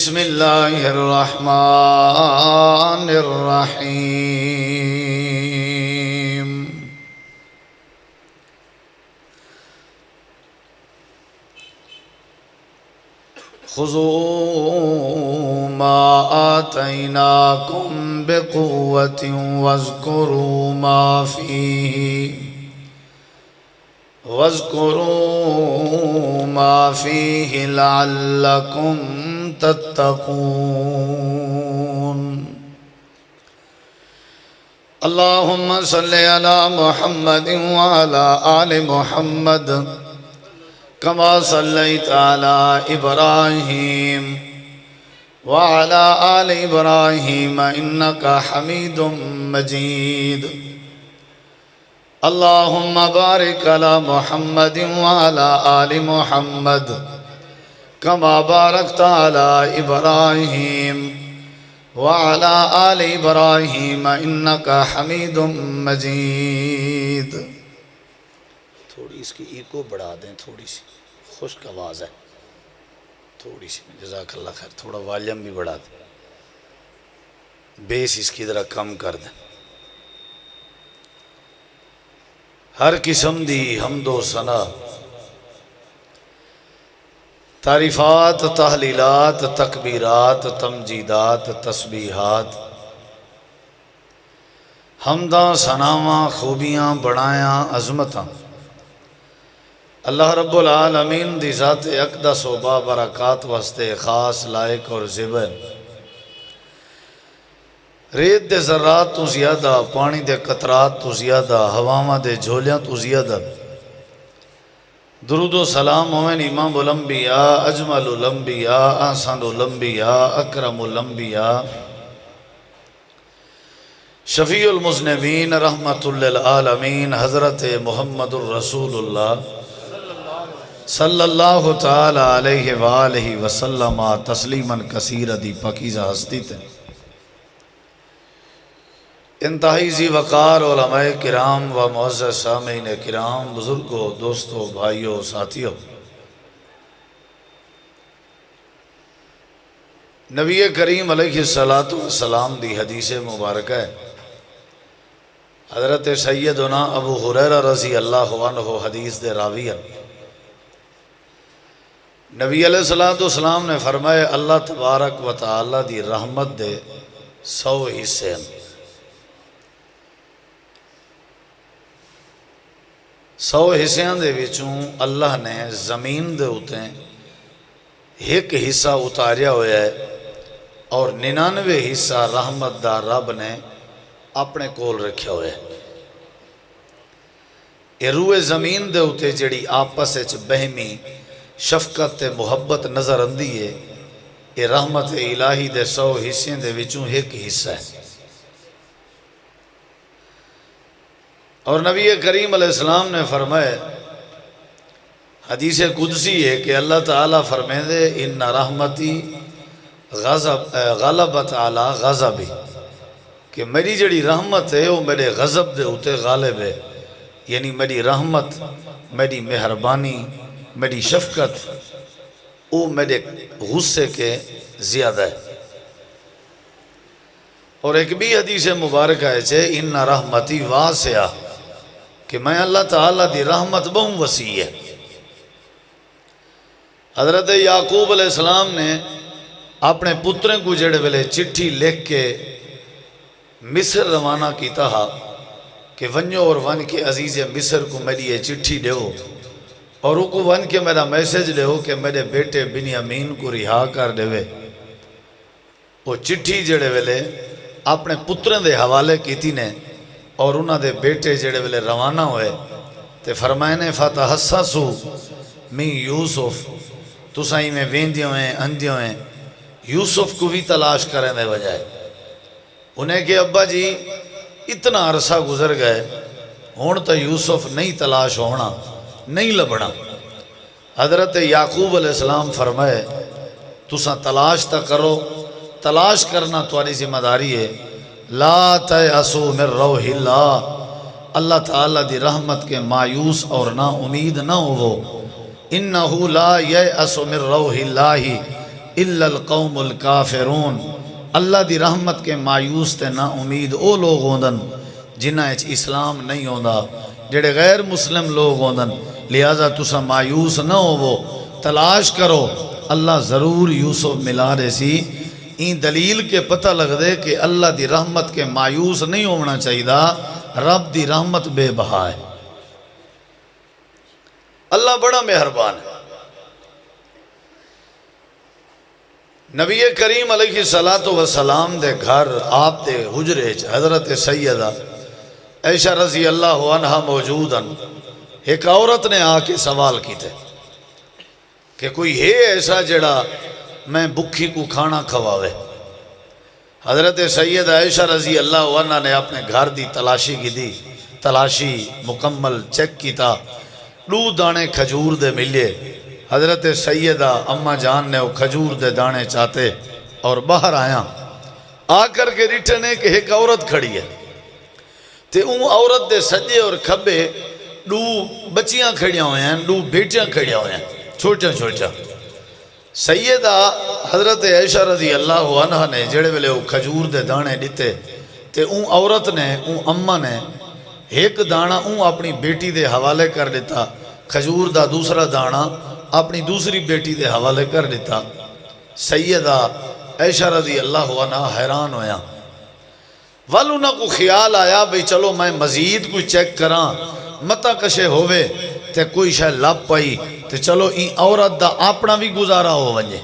بسم اللہ الرحمن الرحیم خذوا ما آتیناکم بقوة واذکروا ما فیہ لعلکم تتقون اللہم صلی علی محمد وعلی آل محمد کما صلیت علی ابراہیم وعلی آل ابراہیم انکا حمید مجید اللہم بارک علی محمد وعلی آل محمد کما بارکت علی ابراہیم وعلی آل ابراہیم انکا حمید مجید۔ تھوڑی اس کی ایکو بڑھا دیں، تھوڑی سی خشک آواز ہے، تھوڑی سی، جزاک اللہ خیر، تھوڑا والیم بھی بڑھا دیں، بیس اس کی ذرا کم کر دیں۔ ہر قسم دی حمد و ثنا، تعریفات، تحلیلات، تکبیرات، تمجیدات، تسبیحات، حمداں، ثناواں، خوبیاں، بڑایاں، عظمتاں اللہ رب العالمین دی ذات اقدس و بابرکات واسطے خاص لائق اور زبر۔ ریت دے ذرات تو زیادہ، پانی دے قطرات تو زیادہ، ہواواں دے جھولیاں تو زیادہ درود و سلام ہوئن امام الانبیاء، اجمل الانبیاء، احسن الانبیاء، اکرم الانبیاء، شفیع المذنبین، رحمت للعالمین، حضرت محمد الرسول اللہ صلی اللہ تعالی علیہ وآلہ وسلم تسلیما کثیرا دی پاکیزہ ہستی تے انتہائی ذی وقار علماء کرام و معزز سامعین کرام، بزرگوں، دوستوں، بھائیوں، ساتھیوں، نبی کریم علیہ السلام دی حدیث مبارکہ ہے۔ حضرت سیدنا ابو ہریرہ رضی اللہ عنہ حدیث دے راوی ہیں۔ نبی علیہ السلام نے فرمایا اللہ تبارک و تعالی دی رحمت دے 100 حصے ہیں۔ 100 حصیاں دے وچوں اللہ نے زمین دے اُتے ایک حصہ اتاریا ہویا ہے اور 99 حصہ رحمت دا رب نے اپنے کول رکھیا ہویا ہے۔ یہ روح زمین دے اُتے جڑی آپس وچ بہمی شفقت تے محبت نظر اندی ہے، یہ رحمت الہی دے 100 حصے دے وچوں ایک حصہ ہے۔ اور نبی کریم علیہ السلام نے فرمایا، حدیث قدسی ہے کہ اللہ تعالیٰ فرمائے دے ان رحمتی غلبت علی غضبی، کہ میری جڑی رحمت ہے وہ میرے غضب دے اتے غالب ہے، یعنی میری رحمت، میری مہربانی، میری شفقت وہ میرے غصے کے زیادہ ہے۔ اور ایک بھی حدیث مبارکہ ہے چھے ان رحمتی واسعہ، کہ میں اللہ تعالیٰ دی رحمت بہت وسیع ہے۔ حضرت یعقوب علیہ السلام نے اپنے پتریں کو جڑے ویلے چٹھی لکھ کے مصر روانہ کیتا ہا کہ ونجو اور ون کے عزیز مصر کو میری یہ چٹھی دیو اور وہ کو ون کے میرا میسیج دیو کہ میرے بیٹے بنیامین کو رہا کر دیوے۔ وہ چٹھی جڑے ویلے اپنے پتریں دے حوالے کیتی نے اور انہاں دے بیٹے جڑے ویلے روانہ ہوئے تے فرمائنے فتحسسو من یوسف، تو سائیں میں ویندیوں ہیں، اندیوں ہیں، یوسف کو بھی تلاش کریں دے بجائے۔ انہیں کہ ابا جی اتنا عرصہ گزر گئے ہون تو یوسف نہیں تلاش ہونا، نہیں لبنا۔ حضرت یعقوب علیہ السلام فرمائے تو سا تلاش تا کرو، تلاش کرنا تمہاری ذمہ داری ہے۔ لا تیأسوا من روح اللہ، اللہ تعالیٰ دی رحمت کے مایوس اور نا امید نہ ہو۔ انہو لا یأس من روح اللہ الا القوم الکافرون، اللہ دی رحمت کے مایوس تے نا امید او لوگ ہوندن جنہ اچ اسلام نہیں ہوندا، جڑے غیر مسلم لوگ ہوندن۔ لہذا تسا مایوس نہ ہوو، تلاش کرو، اللہ ضرور یوسف ملا رہے سی۔ این دلیل کے پتہ لگ دے کہ اللہ دی رحمت کے مایوس نہیں ہونا چاہیے، رب دی رحمت بے بہا ہے، اللہ بڑا مہربان ہے۔ نبی کریم علیہ السلام دے گھر آپ دے حجرے حضرت سیدہ عائشہ رضی اللہ عنہ موجود ہیں۔ ایک عورت نے آ کے سوال کی تھے کہ کوئی ہے ایسا جڑا میں بکھی کو کھانا کھواوے۔ حضرت سیدہ عائشہ رضی اللہ عنہ نے اپنے گھر دی تلاشی کی دی، تلاشی مکمل چیک کی تا، 2 دانے کھجور دے ملے۔ حضرت سیدہ اماں جان نے وہ کھجور دے دانے چاہتے اور باہر آیا، آ کر کے ریٹھنے کہ ایک عورت کھڑی ہے، تے اون عورت دے سجے اور کھبے 2 بچیاں کھڑیاں ہوئے ہیں، 2 بیٹیاں کھڑیاں ہوئے ہیں، چھوٹیاں چھوٹیاں۔ سیدہ حضرت عائشہ رضی اللہ عنہ نے جڑے ویلے وہ کھجور دے دانے دیتے تے اون عورت نے، اون اماں نے ایک دانا اون اپنی بیٹی دے حوالے کر دیتا، کھجور دا دوسرا دانا اپنی دوسری بیٹی دے حوالے کر دیتا۔ سیدہ عائشہ رضی اللہ عنہ حیران ہویا، والو نہ کو خیال آیا بھئی چلو میں مزید کوئی چیک کراں، متا کشے ہوئے تے کوئی شاید لپ پائی تے چلو این عورت دا اپنا بھی گزارا ہو ونجے۔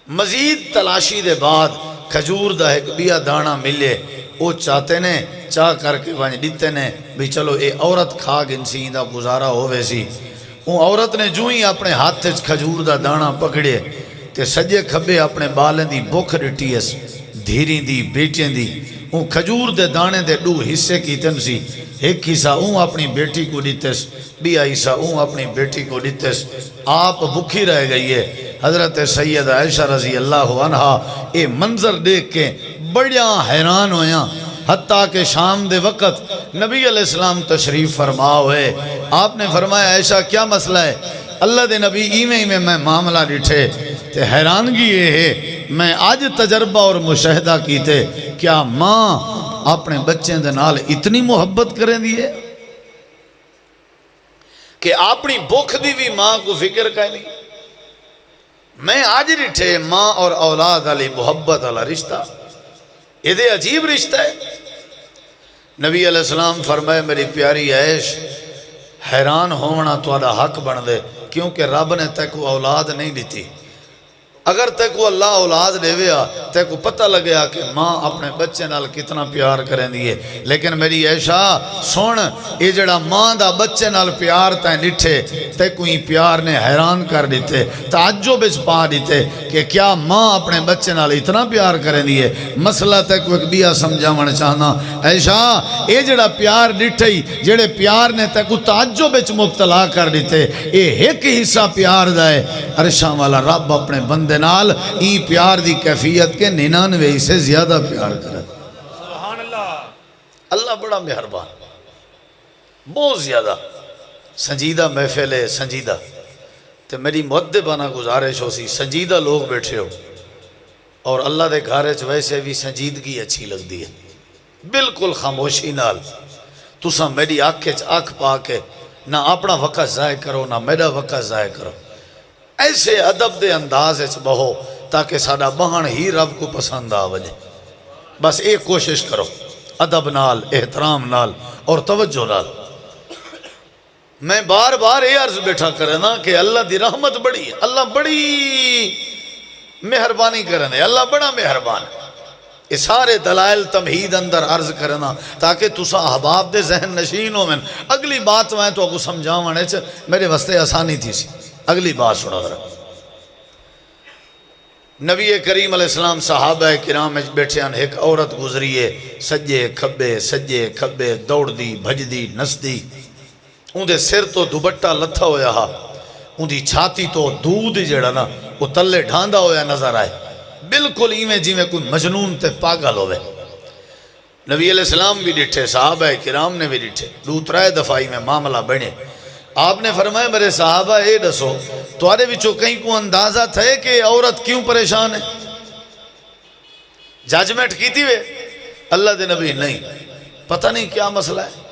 مزید تلاشی دے بعد کھجور دا ایک بیا دانا ملے، وہ چاہتے نے چاہ کر کے ونج دیتے نے بھی چلو اے عورت کھا گنسی دا گزارا ہوئے سی۔ وہ عورت نے جو ہی اپنے ہاتھ سے کھجور دا دانا پکڑے تے سجے کھبے اپنے بالیں دی بھوک رٹی اس، دھیری دی بیٹیں دی، وہ کھجور دے دانے دے 2 حصے کی تن سی، ایک حصہ اون اپنی بیٹی کو دیتس، بیا حصہ اون اپنی بیٹی کو دیتس۔ آپ بکھی رہ گئی ہے۔ حضرت سیدہ عائشہ رضی اللہ عنہ اے منظر دیکھ کے بڑیا حیران ہویا، حتیٰ کہ شام دے وقت نبی علیہ السلام تشریف فرما ہوئے۔ آپ نے فرمایا عائشہ کیا مسئلہ ہے؟ اللہ دے نبی ایویں میں معاملہ ڈٹھے تے حیرانگی یہ ہے، میں آج تجربہ اور مشاہدہ کیتے، کیا ماں اپنے بچے دے نال اتنی محبت کریں دیئے کہ اپنی بھوک دی بھی ماں کو فکر کا نہیں؟ میں آج ڈٹھے ماں اور اولاد علی محبت علی رشتہ، یہ دے عجیب رشتہ ہے۔ نبی علیہ السلام فرمائے میری پیاری عائش، حیران ہونا تہاڈا حق بن دے، کیونکہ رب نے تے کو اولاد نہیں دیتی۔ اگر تے کو اللہ اولاد دے ویا تے کو پتہ لگیا کہ ماں اپنے بچے نال کتنا پیار کریں دیئے، لیکن میری عائشہ سن، یہ جڑا ماں دا بچے نال پیار تے نٹھے تے کوئی پیار نے حیران کر دیتے، تعجب اس پا دیتے کہ کیا ماں اپنے بچے نال اتنا پیار کریں دیئے۔ مسئلہ تے کو ایک بیا سمجھاون چاہنا، عائشہ یہ جڑا پیار نٹھے جڑے پیار نے تے کو تعجب اس مبتلا کر دیتے، یہ ایک حصہ پیار دائے، عرشاں والا رب اپنے بندے نال ای پیار دی کیفیت کے 99 سے زیادہ پیار کرے۔ سبحان اللہ، اللہ بڑا مہربان، بہت زیادہ سنجیدہ محفل ہے، سنجیدہ تے میری مؤدبانہ گزارش ہو سی، سنجیدہ لوگ بیٹھے ہو اور اللہ دے گھارج ویسے بھی سنجیدگی اچھی لگ دی ہے، بالکل خاموشی نال تساں میری آنکھ آنکھ پا کے نہ اپنا وقت ضائع کرو نہ میرا وقت ضائع کرو، ایسے ادب دے انداز اچ بہو تاکہ ساڈا بہن ہی رب کو پسند آ وجے۔ بس ایک کوشش کرو ادب نال، احترام نال اور توجہ نال۔ میں بار بار یہ عرض بیٹھا کرنا کہ اللہ دی رحمت بڑی ہے، اللہ بڑی مہربانی کرنے، اللہ بڑا مہربان ہے۔ یہ سارے دلائل تمہید اندر عرض کرنا تاکہ تسا احباب دے ذہن نشین ہو۔ میں اگلی بات میں تو کو سمجھاونے میرے واسطے آسانی تھی سی۔ اگلی بات سنا ذرا، نبی کریم علیہ السلام صحابہ کرام میں بیٹھے ہیں، ایک عورت گزری ہے، سجے کھبے دوڑ دی بھج دی نس دی، ان دے سر تو دوپٹہ لتھا ہویا ہا، ان دی چھاتی تو دودھ جڑا نا وہ تلے ڈھاندا ہویا نظر آئے، بالکل ایویں جیویں کوئی مجنون تے پاگل ہوئے۔ نبی علیہ السلام بھی ڈٹھے، صحابہ کرام نے بھی ڈٹھے، 2-3 دفعی میں معاملہ بنے۔ آپ نے فرمایا میرے صحابہ اے دسو توارے وچوں کہیں کو اندازہ تھے کہ عورت کیوں پریشان ہے؟ ججمنٹ کی تھی وے اللہ دے نبی نہیں، پتہ نہیں کیا مسئلہ ہے۔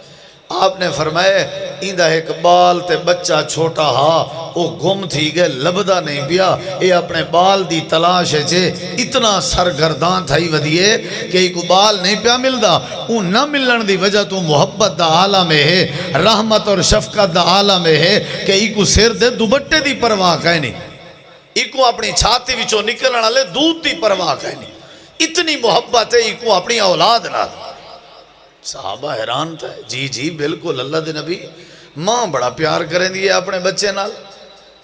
آپ نے فرمایا ایندہ ایک بال تے بچہ چھوٹا ہا او گم تھی گئے لبدہ نہیں بیا، اے اپنے بال دی تلاش ہے جے اتنا سرگردان تھائی ودیے کہ ایک بال نہیں پیا ملدا، اون نہ ملن دی وجہ تو محبت دا عالم ہے، رحمت اور شفقت دا عالم ہے کہ ایک سر دے دوبٹے دی پرواہ کہیں نہیں، ایک اپنی چھاتی وچوں نکلن والے دودھ دی پرواہ کہیں نہیں، اتنی محبت ہے ایک اپنی اولاد نہ۔ صحابہ حیران تھا، جی بالکل اللہ دے نبی، ماں بڑا پیار کریں دی ہے اپنے بچے نال،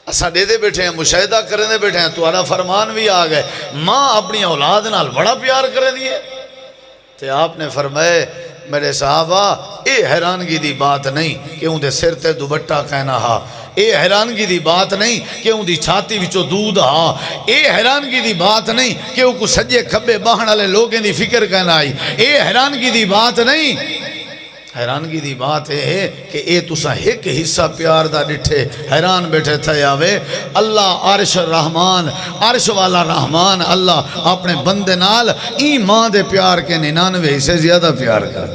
اسا دے دے بیٹھے ہیں مشاہدہ کریں دے بیٹھے ہیں، تو آرہ فرمان بھی آگئے، ماں اپنی اولاد نال بڑا پیار کریں دی ہے۔ تے آپ نے فرمائے میرے صحابہ اے حیرانگی دی بات نہیں کہ ان دے سر تے دوبٹہ کہنا ہا، اے حیرانگی دی بات نہیں کہ ان دی چھاتی وچو دودھ ہا، اے حیرانگی دی بات نہیں کہ ان کو سجے کھبے باہن والے لوگیں دی فکر کہنا آئی، اے حیرانگی دی بات نہیں، حیرانگی دی بات ہے کہ اے تسا ایک حصہ پیار دا ڈٹھے حیران بیٹھے تھے آوے اللہ عرش رحمان، عرش والا رحمان اللہ اپنے بندے نال ایمان دے پیار کے 99 سے زیادہ پیار کر۔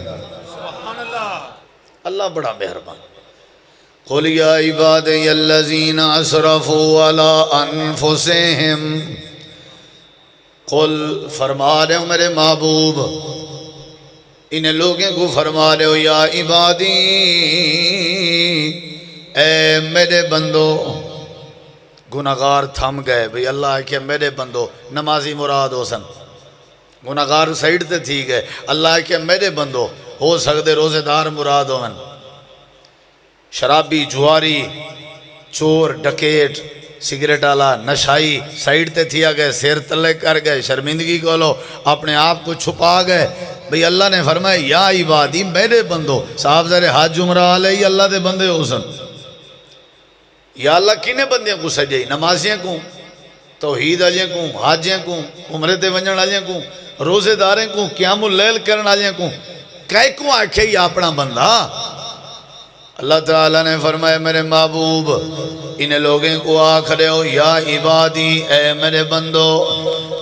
اللہ بڑا مہربان۔ قُلْ يَا عِبَادِيَ الَّذِينَ أَسْرَفُوا عَلَىٰ أَنفُسِهِمْ، قُلْ فرما رہے ہو میرے محبوب، انہیں لوگوں کو فرما رہے ہو یا عبادی، اے میرے بندو، گناہگار تھم گئے بھئی اللہ کہ میرے بندو، نمازی مراد ہو سن، گناہگار سائیڈ تے تھی گئے، اللہ کہ میرے بندو، ہو سکتے روزے دار مراد ہو من، شرابی جواری چور ڈکیٹ سگریٹ آلا نشائی سائیڈ تے تھیا گئے، سیر تلے کر گئے، شرمندگی کو لو اپنے آپ کو چھپا گئے، بھئی اللہ نے فرمایا یا عبادی میرے بندو، صاحب ذرے حج جمرہ علیہ اللہ دے بندے ہو سن، یا اللہ کینے بندیاں کو سجائی، نمازیاں کو، توحید علیہ کو، حاجیاں کو، عمرے تے ونجن علیہ کو، روزے داریں کو، قیام اللیل کرن علیہ کو، کئی کو آکھے یا اپنا بندہ؟ اللہ تعالیٰ نے فرمایا میرے محبوب انہیں لوگیں کو آکھرے ہو یا عبادی اے میرے بندو،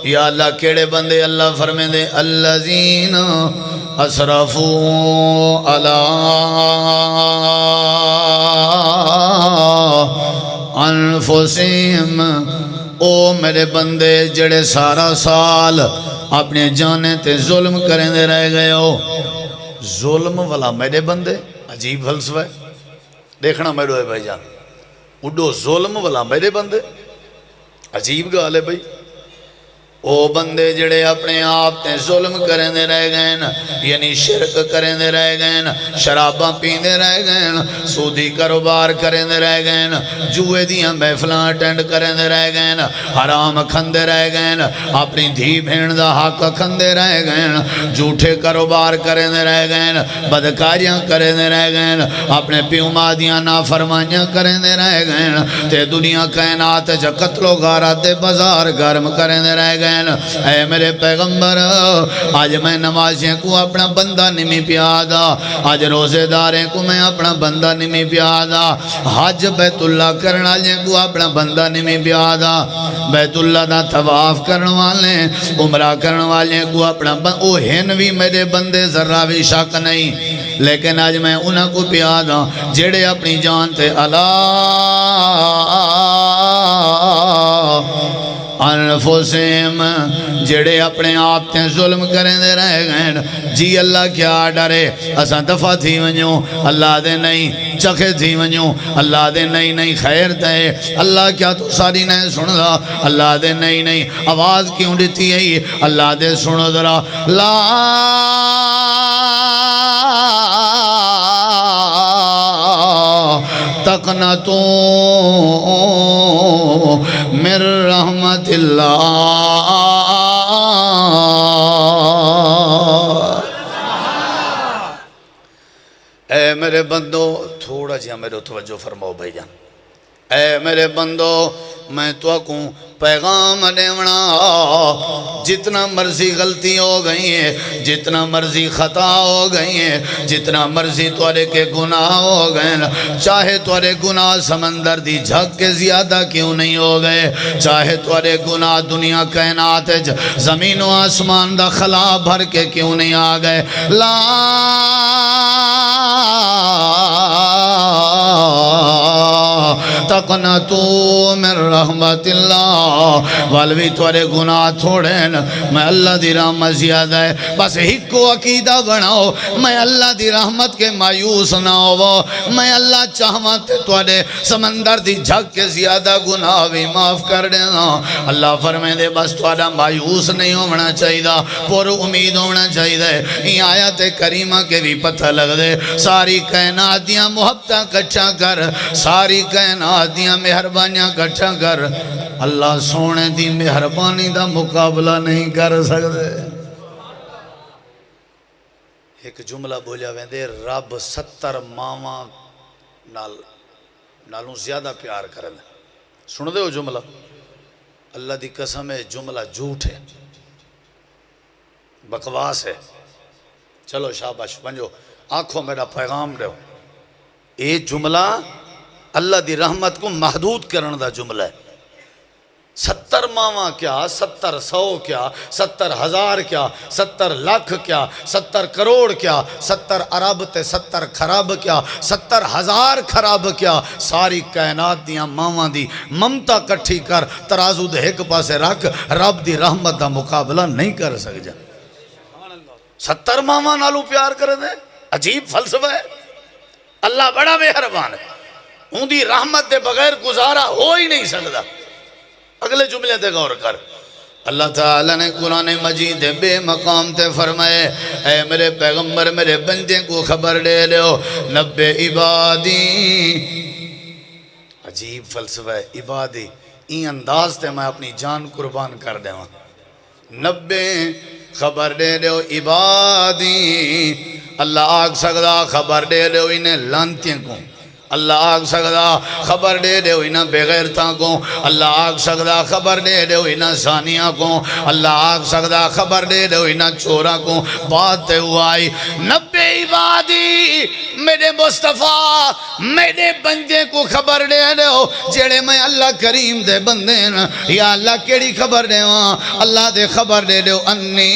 یا اللہ کیڑے بندے؟ اللہ فرمائے دے الذین اسرفوا علی انفسہم، او میرے بندے جڑے سارا سال اپنے جانے تے ظلم کریں دے رہ گئے ہو۔ ظلم والا میرے بندے، عجیب فلسفہ ہے، دیکھنا میرے ہے بھائی جان، اڈو ظلم والا میرے بندے، عجیب گال ہے بھائی، او بندے جڑے اپنے آپ تے ظلم کریں دے رہ گئے، یعنی شرک کریں دے رہ گئے، شراباں پین دے رہ گئے، سودی کاروبار کریں دے رہ گئے، جوئے دیاں محفلاں اٹینڈ کریں دے رہ گئے، حرام کھندے رہ گئے، اپنی دھی بھین دا حق کھندے رہ گئے، جھوٹے کاروبار کریں دے رہ گئے، بدکاریاں کریں دے رہ گئے، اپنے پیو ماں دیاں نافرمانیاں کریں دے رہ گئے، تے دنیا کائنات جا قتل و غارت دے بازار گرم کریں دے رہ گئے۔ اے میرے پیغمبر آج میں نمازیں کو اپنا بندہ نمی پیادا، آج روزے داریں کو میں اپنا بندہ نمی پیادا، حج بیت اللہ کرنا لیں کو اپنا بندہ نمی پیادا، بیت اللہ دا طواف کرنے والے عمرہ کرنے والے کو اپنا بندہ، او ہن بھی میرے بندے ذرہ بھی شک نہیں، لیکن آج میں انہاں کو پیادا جڑے اپنی جان تے انفسہم، جڑے اپنے آپ تے ظلم کریں دے رہ گئے، جی اللہ کیا ڈرے اساں دفع تھی ونجوں، اللہ دے نہیں چکھے تھی ونجوں، اللہ دے نہیں خیر تے، اللہ کیا تو ساری نہیں سن دا، اللہ دے نہیں آواز کیوں دیتی ہے، اللہ دے سنو ذرا لا تقنطوا من رحمت اللہ، اے میرے بندو تھوڑا جہاں میرے توجہ فرماؤ بھائی جان، اے میرے بندو میں تو کو پیغام دیونا جتنا مرضی غلطی ہو گئی ہے، جتنا مرضی خطا ہو گئی ہے، جتنا مرضی توڑے کے گناہ ہو گئے، چاہے توڑے گناہ سمندر دی جھگ کے زیادہ کیوں نہیں ہو گئے، چاہے توڑے گناہ دنیا کائنات زمین و آسمان دا خلا بھر کے کیوں نہیں آ گئے، لا تقنطوا من رحمت اللہ، والوی توڑے گناہ تھوڑے میں اللہ دی رحمت زیادہ ہے، بس ایک کو عقیدہ بناؤ میں اللہ دی رحمت کے مایوس نہ ہو، میں اللہ چاہواتے توڑے سمندر دی جھگ کے زیادہ گناہ بھی معاف کر دینا۔ اللہ فرمائے دے بس توڑا مایوس نہیں ہونا چاہیے، پر امید ہونا چاہیے۔ یہ آیت کریمہ کے بھی پتہ لگ دے، ساری کائنات دیاں محبتہ کچھا کر، ساری کائنات دیاں مہربانیاں کچھا کر، اللہ سونے دی مہربانی دا مقابلہ نہیں کر سکتے۔ ایک جملہ بولیا ویندے، رب 70 ماواں نالوں زیادہ پیار کرنے، سن دے ہو جملہ، اللہ دی قسم ہے جملہ جھوٹ ہے، بکواس ہے، چلو شاباش بنجو آنکھوں میرا پیغام رہو، اے جملہ اللہ دی رحمت کو محدود کرنے دا جملہ ہے۔ 70 ماواں کیا، 70 سو کیا، 70 ہزار کیا، 70 لاکھ کیا، 70 کروڑ کیا، 70 ارب تے 70 خراب کیا، 70 ہزار خراب کیا، ساری کائنات دیاں ماواں دی ممتا کٹھی کر ترازو دے ایک پاسے رکھ، رب دی رحمت دا مقابلہ نہیں کر سک جا۔ 70 ماواں نالوں پیار کر دے، عجیب فلسفہ ہے۔ اللہ بڑا مہربان ہے، ان دی رحمت دے بغیر گزارا ہو ہی نہیں سکتا۔ اگلے جملے تے غور کر، اللہ تعالیٰ نے قرآن مجید بے مقام تے فرمائے، اے میرے پیغمبر میرے بندے کو خبر دے لو، نبے عبادی، عجیب فلسفہ ہے، عبادی این انداز تے میں اپنی جان قربان کر دے ہوں، نبے خبر دے لو عبادی، اللہ آگ سکتا خبر دے لو انہیں لانتیں کو، اللہ آگ سکتا خبر دے دے ہوئی نہ بغیرتاں کو، اللہ آگ سکتا خبر دے دے ہوئی نہ زانیاں کو، اللہ آگ سکتا خبر دے دے ہوئی نہ چورا کو، بات ہوائی نبے عبادی میرے مصطفیٰ میرے بندے کو خبر دے دے ہو، جیڑے میں اللہ کریم دے بندے نا، یا اللہ کیڑی خبر دے وہاں، اللہ دے خبر دے دے ہو، انی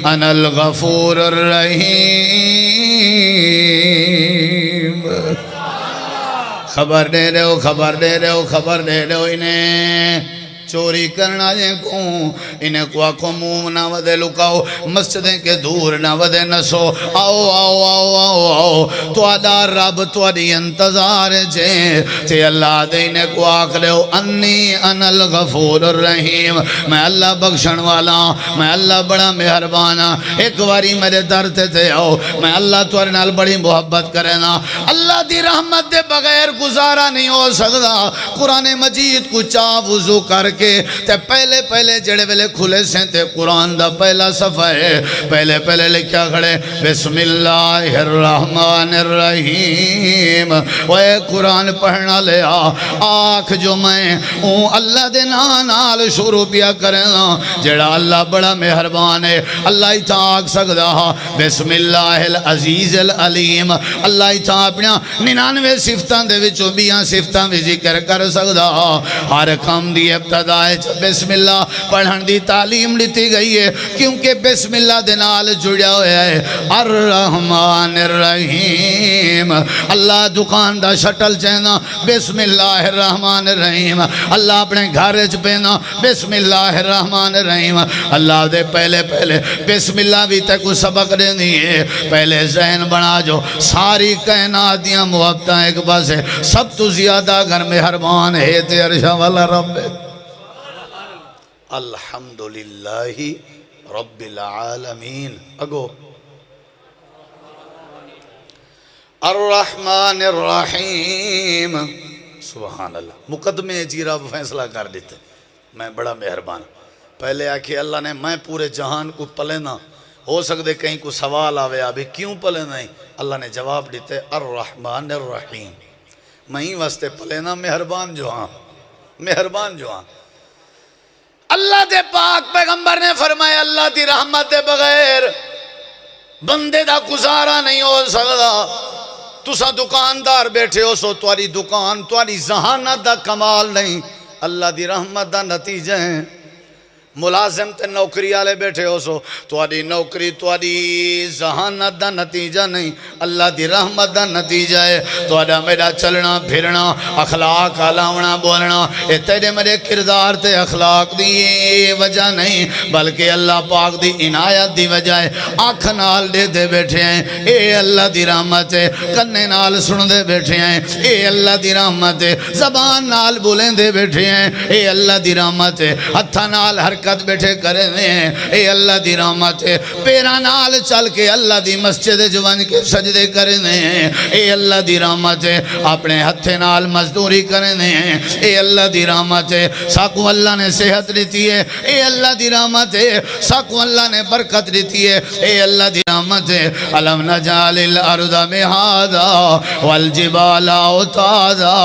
انا الغفور الرحیم، خبر دے رہے ہو، خبر دے رہے ہو، خبر دے رہے ہو انہیں چوری کرنا جے کو، انہیں کو آنکھوں منہ نہ ودے لکاؤ، مسجدیں کے دور نہ ودے نسو، آؤ آؤ آؤ آؤ آؤ تو آدھا رب تو آدھی انتظار جے تے اللہ دے انہیں کو آنکھ لے ہو، انی انا الغفور الرحیم، میں اللہ بخشن والا، میں اللہ بڑا مہربانا، ایک واری میرے در تے آؤ، میں اللہ تو نال بڑی محبت کرنا، اللہ دی رحمت دے بغیر گزارا نہیں ہو سکتا۔ قرآن مجید کو چاہ وضو کر کے تے پہلے جڑے ویلے کھلے سے تے قرآن دا پہلا صفحہ ہے، پہلے لکھا کھڑے بسم اللہ الرحمن الرحیم، اے قرآن پڑھنا لیا آنکھ جو میں اللہ دے نال شروع پیا کرنا، جڑا اللہ بڑا مہربان ہے، اللہ ہی تھا آنکھ سکتا بسم اللہ العزیز العلیم، اللہ ہی تھا اپنا 99 صفتان دے وچوں 20 صفتان بھی ذکر کر سکتا، ہر کام دی ابتدا بسم اللہ پڑھن دی تعلیم لیتی گئی ہے، کیونکہ بسم اللہ دے نال جڑیا ہویا ہے، الرحمن الرحیم، اللہ دکان دا شٹل چینا بسم اللہ الرحمن الرحیم، اللہ اپنے گھر چپینا بسم اللہ الرحمن الرحیم، اللہ دے پہلے بسم اللہ بھی تے کو سبق دے دیئے، پہلے ذہن بنا جو ساری کائنات دیاں محبتاں ایک بس ہے، سب تو زیادہ گھر میں مہربان ہے تے عرشہ والا رب ہے۔ الحمدللہ رب العالمین، اگو الرحمن الرحیم، سبحان اللہ، مقدمے جی رب فیصلہ کر دیتے، میں بڑا مہربان، پہلے آکھے اللہ نے میں پورے جہان کو پلینا، ہو سکتے کہیں کو سوال آوے ابھی کیوں پلینا ہے، اللہ نے جواب دیتے الرحمن الرحیم، میں ہی واسطے پلے نا مہربان جو ہاں، مہربان جو ہاں۔ اللہ دے پاک پیغمبر نے فرمایا اللہ دی رحمت دے بغیر بندے دا گزارا نہیں ہو سکتا۔ تسا دکاندار بیٹھے ہو سو تواری دکان تواری ذہانت دا کمال نہیں، اللہ دی رحمت دا نتیجہ ہے۔ ملازم تے نوکری آلے بیٹھے ہو سو تواری نوکری تواری ذہانت دا نتیجہ نہیں، اللہ دی رحمت دا نتیجہ ہے۔ توارا میرا چلنا پھرنا اخلاق علاونا بولنا اے تیرے میرے کردار تے اخلاق دی وجہ نہیں بلکہ اللہ پاک دی عنایت دی وجہ ہے۔ آنکھ نال دے دے بیٹھے ہیں اے اللہ دی رحمت ہے، کنے نال سن دے بیٹھے ہیں اے اللہ دی رحمت ہے، زبان نال بولیں دے بیٹھے ہیں اے اللہ دی رحمت ہے، ہتھا نال حرکت بیٹھے کرے ہیں اے اللہ دی رحمت ہے، پیرا نال چل کے اللہ دی مسجد جوان کے سجدے کرے ہیں اے اللہ دی رحمت ہے، اپنے ہتھے نال مزدوری کرے ہیں اے اللہ دی رحمت ہے، ساکو اللہ نے صحت دیتی ہے اے اللہ دی رحمت ہے، ساکو اللہ نے برکت دیتی ہے اے اللہ دی رحمت ہے۔ علم نجعل الارض مہادا والجبال اوتادا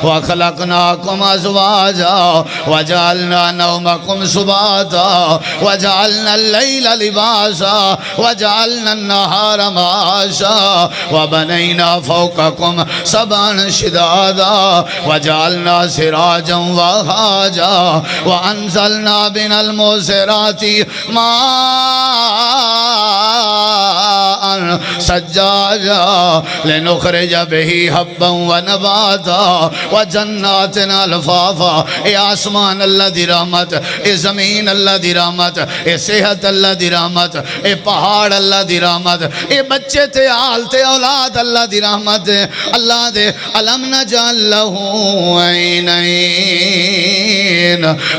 وخلقناکم ازواجا وجعلنا نومکم سباتا وجعلنا اللیل لباسا وجعلنا النہار معاشا وبنینا فوقکم سبعا شدادا وجعلنا سراجا وہاجا وانزلنا من المعصرات ماء سجاجا لنخرج به حبا ونباتا وجنات الفافا۔ اے آسمان اللہ دی رحمت، اے زمین اللہ دی رحمت، اے صحت اللہ دی رحمت، اے پہاڑ اللہ دی رحمت، اے بچے تے آل تے اولاد اللہ دی رحمت ہے۔ اللہ دے علم نجعل لہو عینین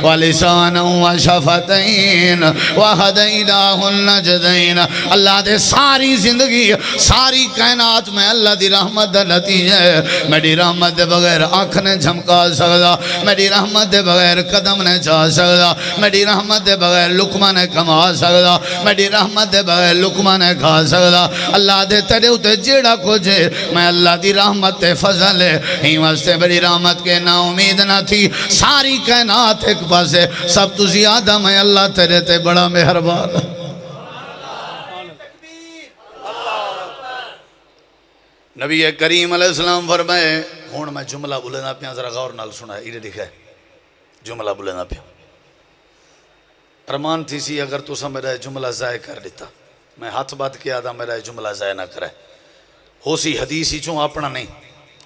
ولسانا وشفتین وہدیناہ النجدین۔ اللہ دے ساری زندگی ساری کائنات میں اللہ دی رحمت دا نتیجہ ہے۔ میری رحمت دے بغیر آنکھ نے جھمکا سکتا، میری رحمت دے بغیر قدم نے چاہ سکتا، میری رحمت دے بغیر لقمہ نے کما سکتا، میری رحمت دے بغیر لقمہ نے کھا سکتا۔ اللہ دے تیرے اتے جیڑا کچھ ہے میں اللہ دی رحمت تے فضل ہے، ہی واسطے میری رحمت کے نا امید نہ تھی۔ ساری کائنات ایک پاس ہے، سب تو زیادہ میں اللہ تیرے تے بڑا مہربان۔ نبی کریم علیہ السلام فرمائے ہون میں جملہ بولنا پیا ذرا غور نال سنا ہے، ایڈے دکھا ہے جملہ بولنا پیا۔ ارمان تھی سی اگر تو سا میرا جملہ ضائع کر دیتا، میں ہاتھ بات کیا تھا میرا جملہ ضائع نہ کرے، ہو سی حدیث ہی چوں اپنا نہیں،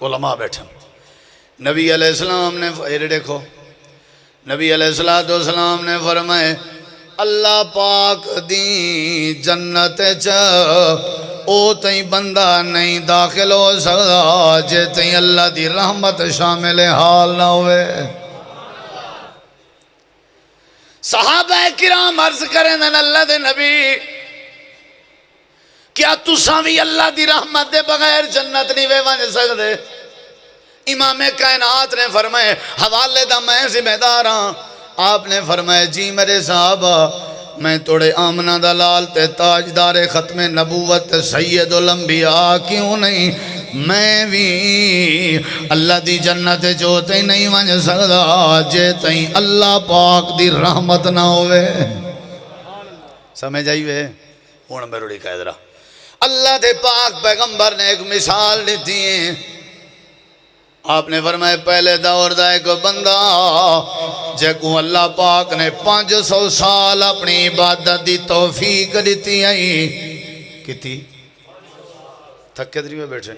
علماء بیٹھا۔ نبی علیہ السلام نے ایڈے دیکھو، نبی علیہ السلام نے فرمائے اللہ پاک دی جنت او تئیں بندہ نہیں داخل ہو سکتا جے تئیں اللہ دی رحمت شامل حال نہ ہوئے۔ صحابہ کرام عرض کریں اللہ دے نبی کیا تساں بھی اللہ دی رحمت دے بغیر جنت نہیں وے ونج سکدے؟ امام کائنات نے فرمائے حوالے دا میں ذمہ دار ہاں۔ آپ نے فرمایا جی میرے صحابہ میں توڑے آمنہ دلال تے تاجدار ختم نبوت سید الانبیاء کیوں نہیں، میں بھی اللہ دی جنت جو تیں نہیں ونج سکدا جے تیں اللہ پاک دی رحمت نہ ہوئے۔ سمجھ آئیوے ہون میں روڑی قائدرہ اللہ دے پاک پیغمبر نے ایک مثال دیتی ہیں۔ آپ نے فرمائے پہلے دور دا ایک بندہ جے کو اللہ پاک نے 500 سال اپنی عبادت دی توفیق دیتی آئی کتی تھکے دری میں بیٹھے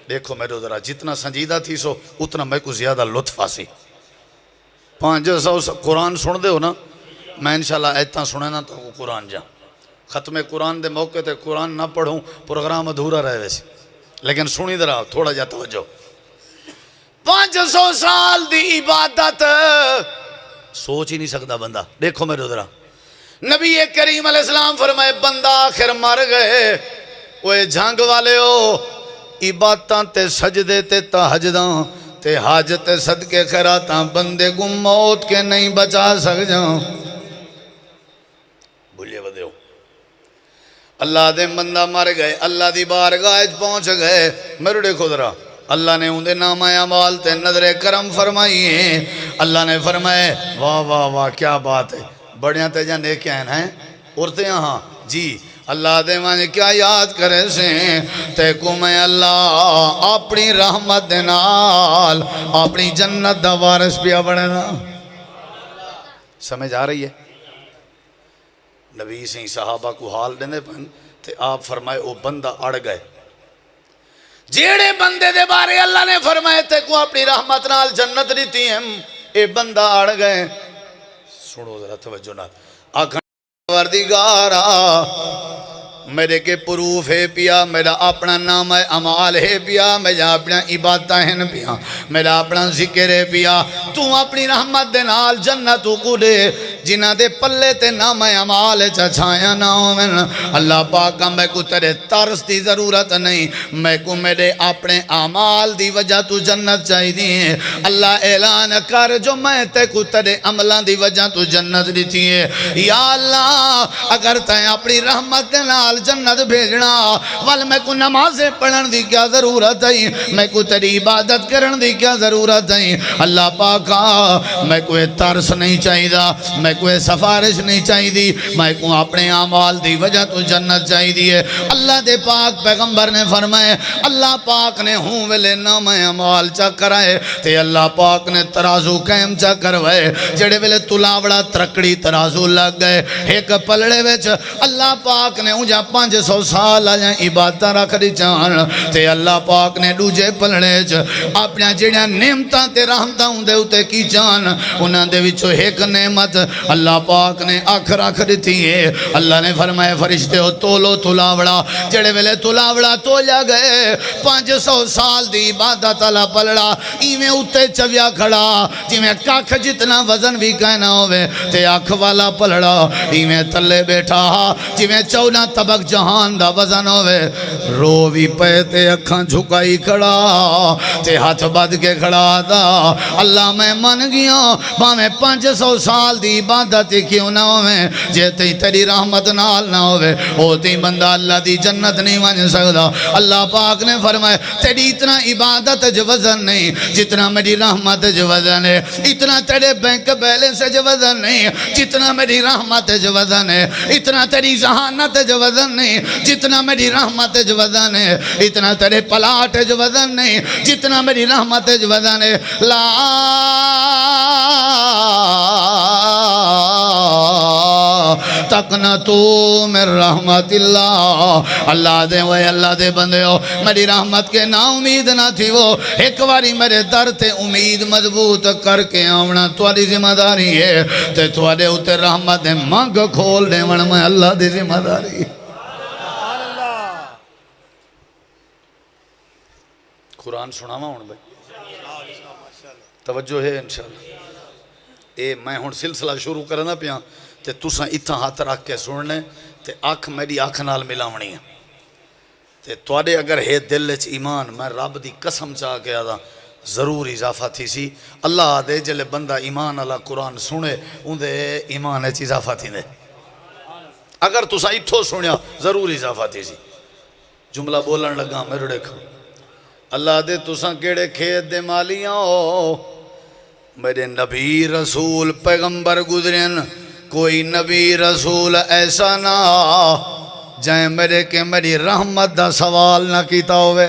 دیکھو میرے ذرا جتنا سنجیدہ تھی سو اتنا میں کو زیادہ لطف آسی۔ 500 قرآن سن دے ہو نا، میں انشاءاللہ ایتاں سنے نا تو قرآن جا ختم قرآن دے موقع تے قرآن نہ پڑھوں پروگرام ادھورا رہے ویسے، لیکن سنی درہ تھوڑا جا توجہ۔ 500 سال دی عبادت سوچ ہی نہیں سکتا بندہ۔ دیکھو میرے ذرا نبی کریم علیہ السلام فرمائے بندہ آخر مر گئے، وہ جھنگ والے ہو عبادتاں تے سجدے تے تہجداں تے حاجت صدقے خیراتاں بندے کو موت کے نہیں بچا سک جاؤں۔ بھولئے بدے ہو اللہ دے بندہ مر گئے، اللہ دی بارگاہ پہنچ گئے۔ میرے دیکھو ذرا اللہ نے اندے نام اعمال تے نظر کرم فرمائی ہے. اللہ نے فرمائے واہ واہ واہ کیا بات ہے, بڑیاں تے جاں نیکیاں ہیں عورتیں ہاں جی. اللہ دے مانے کیا یاد کرے سے تے کو میں اللہ اپنی رحمت دے نال اپنی جنت دا وارث پیا بنے نا. سمجھ آ رہی ہے؟ نبی سے صحابہ کو حال دینے پن تے آپ فرمائے او بندہ اڑ گئے جیڑے بندے دے بارے اللہ نے فرمائے تے کو اپنی رحمت نال جنت دیتی ہیں اے بندہ اڑ گئے. سنو ذرا توجہ نال آکھن پروردگارا میرے کے پروف ہے پیا, میرا اپنا نام ہے امال ہے پیا, میرا اپنا عبادت ہیں پیا, میرا اپنا ذکر ہے پیا. تو اپنی رحمت دے نال جنت کو دے جنہ دے پلے تے نام امال چھایا نہ ہومن. اللہ پاک میں کو تیرے ترس دی ضرورت نہیں, میں کو میرے اپنے اعمال دی وجہ تو جنت چاہی دی ہے. اللہ اعلان کر جو میں تے کو تیرے عملان دی وجہ تو جنت دیتی ہے. یا اللہ اگر تائیں اپنی رحمت دے نال جنت بھیجنا وال میں کو نمازیں پڑھن دی کیا ضرورت ہے, میں کو تیری عبادت کرن دی کیا ضرورت ہے. اللہ پاکا میں کوئی ترس نہیں چاہی دا, میں کوئی سفارش نہیں چاہی دی, میں کو اپنے اعمال دی وجہ تو جنت چاہی دی ہے. اللہ دے پاک پیغمبر نے فرمائے اللہ پاک نے ہوں ویلے نام اعمال چا کرائے تے اللہ پاک نے ترازو قائم چا کروائے. جڑے ویلے تلاوڑا ترکڑی ترازو لگ گئے ایک پلڑے وچ اللہ پاک نے اونجا 500 سال آجاں عبادتہ رکھ دی چان تے اللہ پاک نے دوجے پلڑے اپنا جڑیاں نعمتاں تے رحمتاں ہوندے ہوتے کی جان انہاں دے وچوں ایک نعمت اللہ پاک نے آنکھ رکھ دیتی ہے. اللہ نے فرمایا فرشتے ہو تولو تلاوڑا. جڑے ویلے تلاوڑا تولیا گئے 500 سال دی عبادت اللہ پلڑا ایویں اتے چویا کھڑا جویں کاکھ جتنا وزن بھی کہنا ہوئے تے آنکھ والا پلڑا ایویں تلے بیٹھا جویں 14 طبق جہان دا وزن ہوئے. رو بھی پیتے اکھاں جھکائی کھڑا تے ہاتھ بد کے کھڑا دا اللہ میں من گیا میں 500 سال دی عبادت کیوں نہ ہوئے جے تیری رحمت نال نہ ہوئے ہوتی بندہ اللہ دی جنت نہیں مان سکتا. اللہ پاک نے فرمائے تیری اتنا عبادت جو وزن نہیں جتنا میری رحمت جو وزن ہے, اتنا تیرے بینک بیلنس جو وزن نہیں جتنا میری رحمت جو وزن ہے, اتنا تیری ذہانت جو وزن نہیں جتنا میری رحمت جو وزن ہے, اتنا تیرے پلاٹ جو وزن نہیں جتنا میری رحمت جو وزن ہے. لا تقنطوا من رحمت اللہ. اللہ دے وہ اللہ دے بندے ہو میری رحمت کے نا امید نہ تھی وہ ایک واری میرے در تے امید مضبوط کر کے آونا توالی ذمہ داری ہے تے توالے اتے رحمت دے مانگ کھول دے من میں اللہ دے ذمہ داری. قرآن سناوا ہوں بھائی توجہ ہے انشاءاللہ. اے میں ہوں سلسلہ شروع کرنا پیا تے تساں اتھا ہاتھ رکھ کے سننے تے آنکھ میری آنکھ نال ملاونی ہے تے توڑے اگر ہے دل وچ ایمان میں رب دی قسم چاہ کے آدھا ضرور اضافہ تھی سی. اللہ دے جلے بندہ ایمان اللہ قرآن سنے اندے ایمان وچ اضافہ تھی دے. اگر تساں اتھو سنیا ضرور اضافہ تھی سی. جملہ بولن لگا میرے دیکھو اللہ دے تساں کیڑے کھیت دے مالیاں ہو میرے نبی رسول پیغمبر گزرین کوئی نبی رسول ایسا نہ جائیں میرے کہ میری رحمت دا سوال نہ کیتا ہوئے.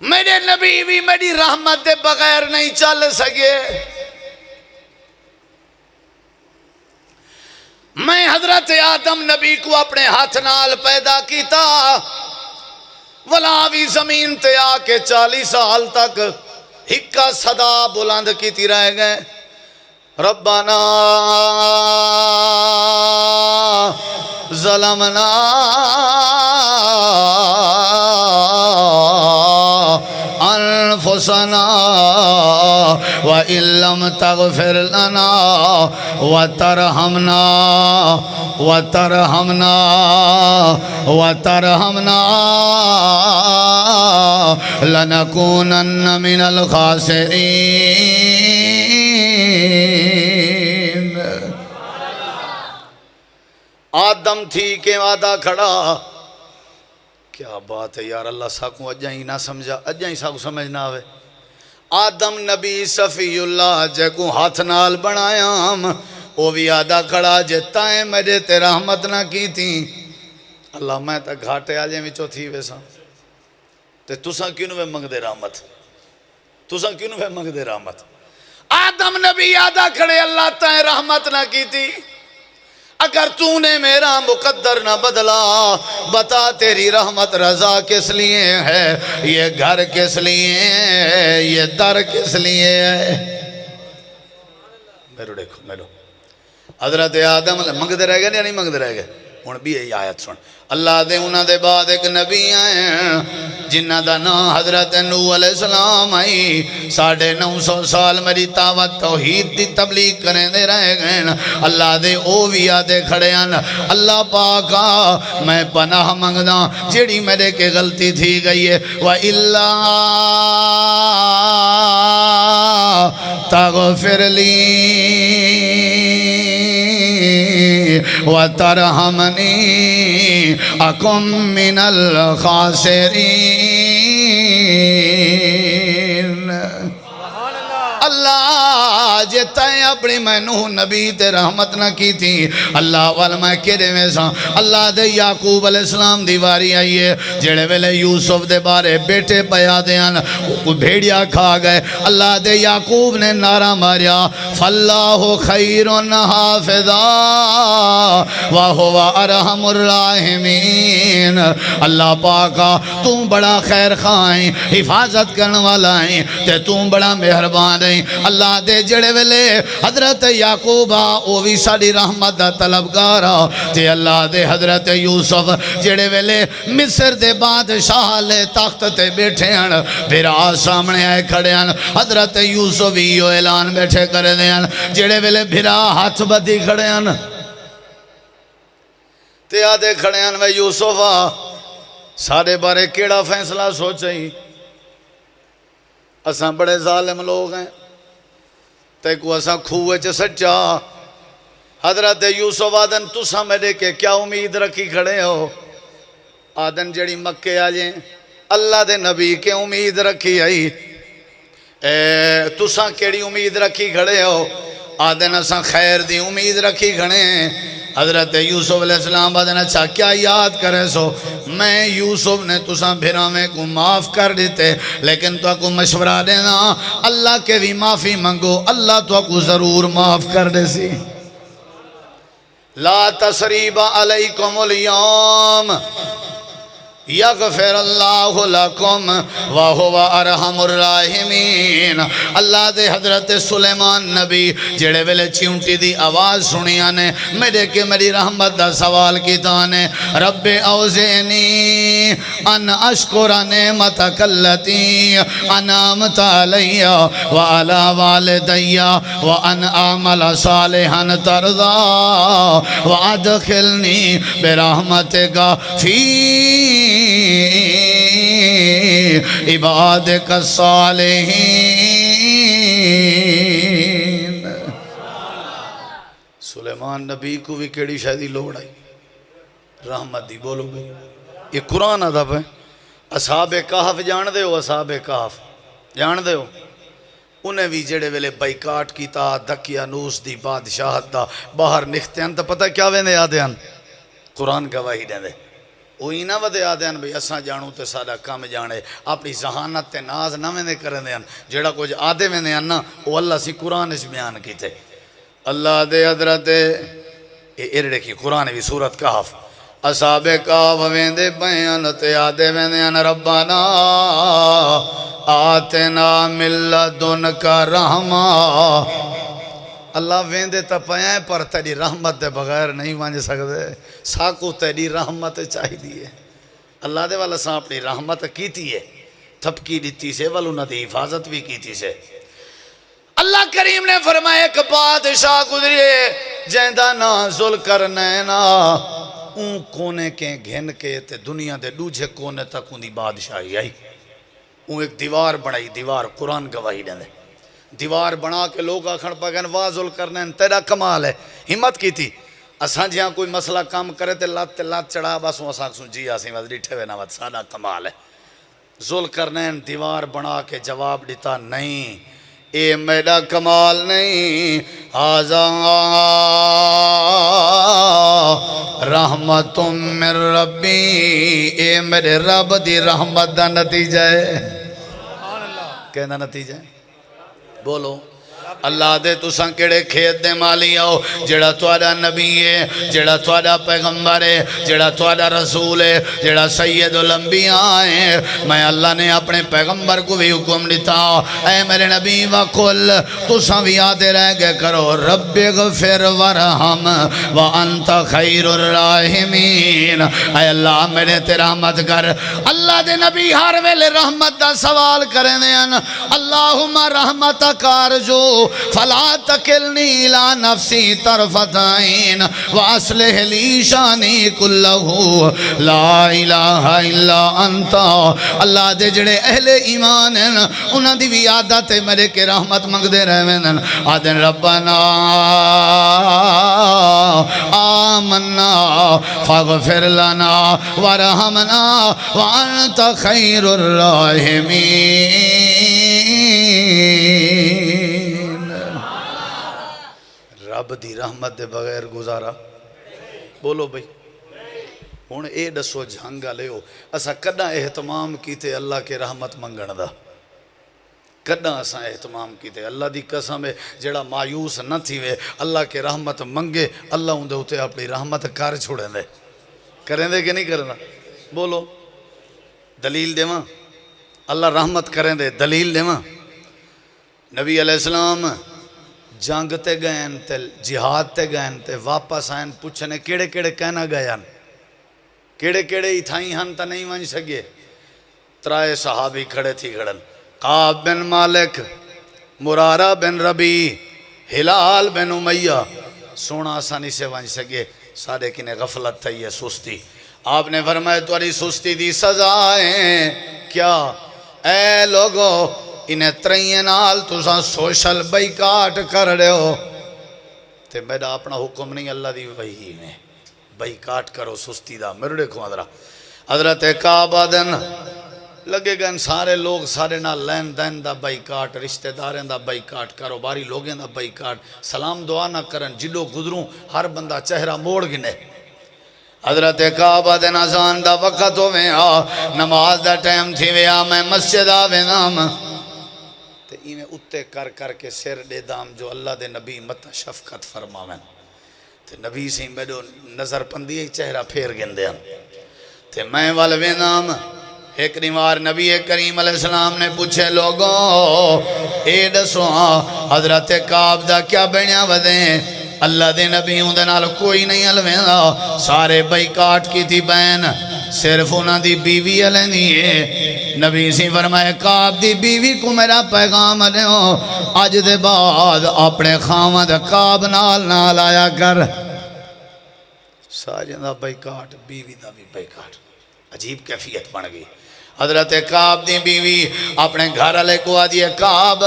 میرے نبی بھی میری رحمت دے بغیر نہیں چل سکے. میں حضرت آدم نبی کو اپنے ہاتھ نال پیدا کیتا ولا بھی زمین تے آ کے 40 سال تک ہکا صدا بلند کیتی رہ گئے. ربنا ظلمنا انفسنا وَإِن لَّمْ تَغْفِرْ لَنَا وَتَرْحَمْنَا لَنَكُونَنَّ مِنَ الْخَاسِرِينَ. آدم تھی کہ وعدہ کھڑا کیا بات ہے یار، اللہ ساکوں اجاں ہی نہ سمجھا، اجاں ہی ساکوں سمجھ نہ آوے۔ آدم نبی صفی اللہ جے کو ہاتھ نال بنایا ہم، وہ بھی آدھا کھڑا جے تائیں میرے تے رحمت نہ کی تھی۔ اللہ میں تا گھاٹے آجے میں چوتھی ویسا تے تساں کیوں نوے منگ دے رحمت، تساں کیوں نوے منگ دے رحمت۔ آدم نبی آدھا کھڑے اللہ تائیں رحمت نہ کی تھی، اگر تو نے میرا مقدر نہ بدلا بتا تیری رحمت رضا کس لیے ہے، یہ گھر کس لیے ہے، یہ در کس لیے ہے۔ میرو دیکھو میرو حضرت آدم منگ دے رہ گئے یا نہیں منگ دے رہ گئے، ہن بھی یہی آیت سن۔ اللہ دے انہاں دے بعد ایک نبی آئے جنہ دا نام حضرت نوح علیہ السلام آئی، 950 سال میری دعوت توحید دی تبلیغ کریں دے رہ گئے۔ اللہ دے او بھی آدھے کھڑے ہیں، اللہ پاکا میں پناہ منگدا جیڑی میرے کے غلطی تھی گئی ہے، وَإِلَّا تَغْفِرْ لِي وَتَرْحَمْنِي أَكُن مِّنَ الْخَاسِرِينَ۔ اللہ جے تائیں اپنی میں نوح نبی تے رحمت نہ کی تھی، اللہ والمہ کیرے میں سا اللہ دے یعقوب علیہ السلام دیواری آئیے جڑے ویلے یوسف دے بارے بیٹے پیا دیان وہ بھیڑیا کھا گئے۔ اللہ دے یعقوب نے نعرہ ماریا فاللہ خیر حافظا وہو ارحم الراحمین۔ اللہ پاکا تم بڑا خیر خواہیں، حفاظت کرنے والا ہیں تے تم بڑا مہربان ہیں۔ اللہ دے جڑے ویلے حضرت یعقوبہ او بھی ساڑی رحمت دا طلبگارا تے اللہ دے حضرت یوسف جڑے ویلے مصر دے بادشاہ لے تخت تے بیٹھے ہیں، پھر سامنے آئے کھڑے ہیں، حضرت یوسف ہی اعلان بیٹھے کر دے ہیں، جڑے ویلے بھرا ہاتھ بدھی کھڑے ہیں تے آدھے کھڑے ہیں وے یوسفہ سارے بارے کیڑا فیصلہ سوچیں، اساں بڑے ظالم لوگ ہیں تے کو اساں کھوئے چے سچا۔ حضرت یوسف آدن تساں میرے کے کیا امید رکھی کھڑے ہو، آدن جڑی مکے آجیں اللہ دے نبی کے امید رکھی آئی، تساں کیڑی امید رکھی کھڑے ہو، آدن اساں خیر دی امید رکھی کھڑے ہیں۔ حضرت یوسف علیہ السلام آدھنا اچھا کیا یاد کرے سو، میں یوسف نے تساں بھیرا میں کو معاف کر دیتے، لیکن تو کو مشورہ دینا اللہ کے بھی معافی منگو، اللہ تو کو ضرور معاف کر دے سی۔ لا تسریب علیکم اليوم یغفر اللہ لکم وہو ارحم الراحمین۔ اللہ دے حضرت سلیمان نبی جڑے ویلے چیونٹی دی آواز سنیا نے میرے کے میری رحمت دا سوال کیتا نے رب اوزینی ان اشکر نعمتک اللتی انعمت علی وعلی والدی وان اعمل صالحا ترضا وادخلنی برحمتک فی عبادک الصالحین۔ سلیمان نبی کو بھی کیڑی شاید لوڑ آئی رحمت دی، بولو گے یہ قرآن ادب ہے۔ اصحاب کہف جان دے ہو، اصحاب کہف جان دے ہو، انہیں بھی جڑے ویلے بائیکاٹ کیتا دقیانوس دی بادشاہت دا باہر نکھتے ہیں تو پتہ کیا ویندے آدھے ہیں، قرآن گواہی دیں دے وہی نہ ودے آدھے ہیں بھئی اساں جانوں تے سادہ کام جانے، اپنی ذہانت تے ناز نہ ویندے کرنے ہیں، جڑا کچھ آدھے ویندے ہیں نا وہ اللہ سی قرآن اس بیان کی تھے۔ اللہ دے حضرت ارڑے کی قرآن بھی سورت کہف اصحاب کہف ویندے بیان تے آدھے ویندے ہیں ربنا آتنا من لدنک رحمہ۔ اللہ ویندے تا پائیں پر تیری رحمت دے بغیر نہیں وانج سکتے، ساکو تیری رحمت چاہی دیئے۔ اللہ دے والا ساں اپنی رحمت کیتی ہے، تھپکی دیتی سے والو نہ دی حفاظت بھی کیتی سے۔ اللہ کریم نے فرمایا ایک بادشاہ گزریے جیندہ نا ذل کرنینا اون کونے کے گھن کے تے دنیا دے دوجھے کونے تک ان دی بادشاہی آئی، اون ایک دیوار بڑھائی، دیوار قرآن گواہی دیں دے، دیوار بنا کے لوگ آکھن پاگن واہ ذل کرنین تیرا کمال ہے، ہمت کی تھی اساں جہاں کوئی مسئلہ کام کرے تے لات چڑھا بس اساں سن جی آسیں بس ڈٹھے وے نہ وت سادہ کمال ہے ذل کرنین دیوار بنا کے جواب دیتا نہیں اے میرا کمال نہیں آزا رحمت من ربی اے میرے رب دی رحمت دا نتیجہ ہے کہنا نتیجہ ہے بولو اللہ دے تساں کیڑے کھیت دے مالی آؤ جڑا توڑا نبی ہے جڑا توڑا پیغمبر ہے جڑا توڑا رسول ہے جڑا سید الانبیاء ہے میں اللہ نے اپنے پیغمبر کو بھی حکم دیتا اے میرے نبی وقل تساں بھی آتے رہ گئے کرو رب اغفر ورحم وانت خیر الراحمین اے اللہ میرے تے رحمت کر اللہ دے نبی ہر ویلے رحمت دا سوال کریں دیں اللہم رحمتک ارجو فلا تکلنی الى نفسی طرفت عین واصلح لی شانی کلہو لا الہ الا انتا اللہ دے جڑے اہل ایمان ہیں انہاں دی بھی عادت ہے میرے کے رحمت منگ دے رہے ہیں آدن ربنا آمنا فاغفر لنا ورحمنا وانت خیر الراحمین رب دی رحمت دے بغیر گزارا بولو بھئی ہون اے دسو جھانگا لے ہو اسا کدہ احتمام کیتے اللہ کے رحمت منگن دا کدہ اسا احتمام کیتے اللہ دی قسم ہے جڑا مایوس نہ تھی وے اللہ کے رحمت منگے اللہ ہوں دے ہوتے اپنی رحمت کار چھوڑیں دے کریں دے کہ نہیں کرنا بولو دلیل دے ماں اللہ رحمت کریں دے دلیل دے ماں نبی علیہ السلام جنگ تے گئے تے جہاد تے گئے تے واپس آئیں پوچھنے کیڑے کیڑے کہنا گئے کیڑے کیڑے ہی تھائیں ہن تا نہیں ونج سکے ترائے صحابی کھڑے تھی گھڑن قاب بن مالک مرارہ بن ربی ہلال بن امیہ سونا آسانی سے ونج سکے سارے کنے غفلت تھی ہے سستی آپ نے فرمایا تمہاری سستی دی سزائیں کیا اے لوگو انہیں ترین نال تساں سوشل بائیکاٹ کر رہے ہو تے میرا اپنا حکم نہیں اللہ دی وحی میں بائیکاٹ کرو سستی دا میرے دیکھو حضرت کعبہ دن لگے گئے سارے لوگ سارے نہ لین دین دا بائیکاٹ رشتہ داریں دا بائیکاٹ کاروباری لوگیں دا بائیکاٹ سلام دعا نہ کرن جدو گزروں ہر بندہ چہرہ موڑ گنے حضرت کعبہ دن اذان دا وقت ہوئے نماز دا ٹائم تھی ویا میں مسجد آوے نام تے ایمیں اتے کر کر کے سر دے دام جو اللہ دے نبی مت شفقت فرماویں تے نبی سے میرے نظر پندی چہرہ پھیر گندے تے میں والوے نام ایک نوار نبی کریم علیہ السلام نے پوچھے لوگوں اے دسو حضرت کعب دا کیا بینیا ودیں اللہ دے نبی ہوں دے نال کوئی نہیں علویں دا سارے بائیکاٹ کی تھی بین صرف انہاں دی بیوی علیں دیئے نبی سی فرمائے کعب دی بیوی کو میرا پیغام دیو آج دے بعد اپنے خامد کعب نال آیا کر سارے دا بائیکاٹ بیوی دا بھی بائیکاٹ عجیب کیفیت بن گئی حضرت کعب دی بیوی اپنے گھر علیہ کو آدھی ہے کعب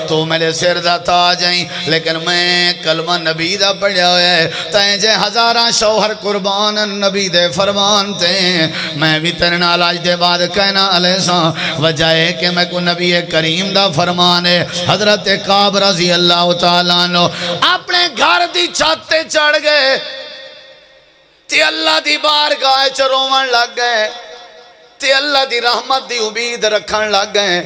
تو میرے سر دا تاج ہیں لیکن میں کلمہ نبی دا پڑھیا ہوئے تائیں جے ہزاراں شوہر قربان نبی دے فرمان تے میں بھی تیرے نال آج دے بعد کہنا علیہ ساں وجہ ہے کہ میں کو نبی کریم دا فرمان ہے حضرت کعب رضی اللہ تعالیٰ عنہ اپنے گھر دی چھاتے چڑھ گئے تے اللہ دی بارگاہ چ روون لگ گئے تے اللہ دی رحمت دی امید رکھن لگ گئے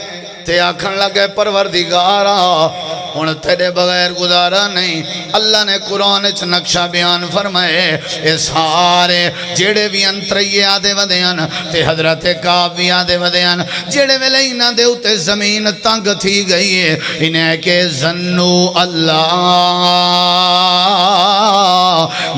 تے آکھن لگ گئے پروردگارا ہن تیرے بغیر گزارا نہیں اللہ نے قرآن وچ نقشہ بیان فرمائے اے سارے جڑے بھی انتریے آدے ودیان تے حضرت کعب بھی آدے ودیان جڑے ویلے انہاں دے اوتے زمین تنگ تھی گئی ہے انہیں کہ ظنو اللہ